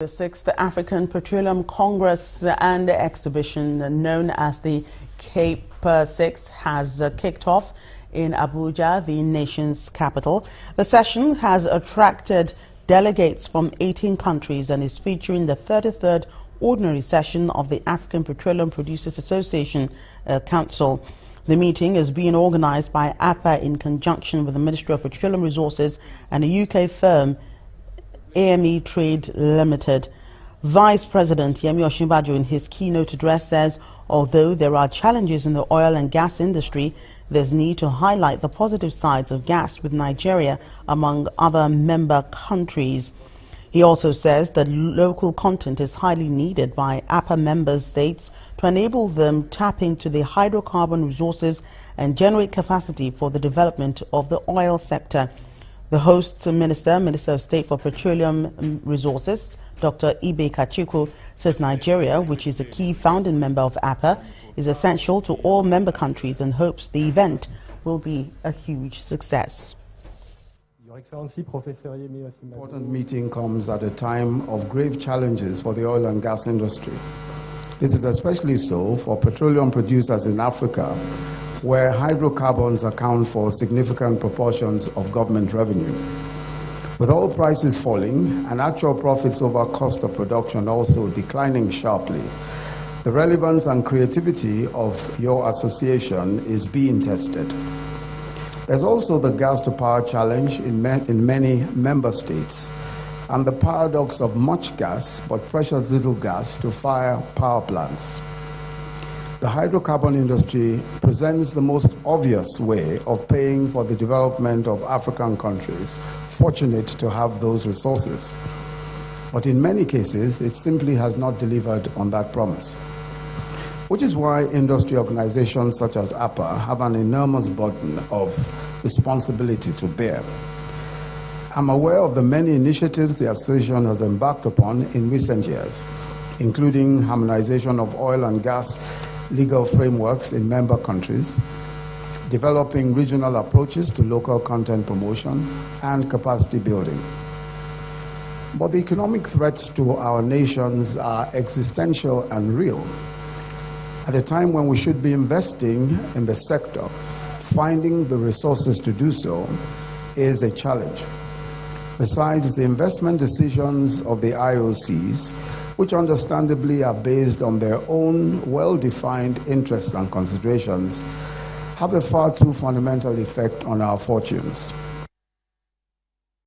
The 6th African Petroleum Congress and Exhibition, known as the Cape 6, has kicked off in Abuja, the nation's capital. The session has attracted delegates from 18 countries and is featuring the 33rd ordinary session of the African Petroleum Producers Association Council. The meeting is being organized by APA in conjunction with the Ministry of Petroleum Resources and a UK firm, AME Trade Limited. Vice President Yemi Osinbajo, in his keynote address, says although there are challenges in the oil and gas industry, there's need to highlight the positive sides of gas with Nigeria among other member countries. He also says that local content is highly needed by APA member states to enable them tap into the hydrocarbon resources and generate capacity for the development of the oil sector. The host Minister of State for Petroleum Resources, Dr. Ibe Kachiku, says Nigeria, which is a key founding member of APA, is essential to all member countries and hopes the event will be a huge success. Your Excellency, Professor Yemi Osinbajo. Important meeting comes at a time of grave challenges for the oil and gas industry. This is especially so for petroleum producers in Africa, where hydrocarbons account for significant proportions of government revenue. With oil prices falling and actual profits over cost of production also declining sharply, the relevance and creativity of your association is being tested. There's also the gas-to-power challenge in many member states, and the paradox of much gas but precious little gas to fire power plants. The hydrocarbon industry presents the most obvious way of paying for the development of African countries, fortunate to have those resources. But in many cases, it simply has not delivered on that promise. Which is why industry organizations such as APA have an enormous burden of responsibility to bear. I'm aware of the many initiatives the association has embarked upon in recent years, including harmonization of oil and gas legal frameworks in member countries, developing regional approaches to local content promotion and capacity building. But the economic threats to our nations are existential and real. At a time when we should be investing in the sector, finding the resources to do so is a challenge. Besides, the investment decisions of the IOCs, which understandably are based on their own well-defined interests and considerations, have a far too fundamental effect on our fortunes.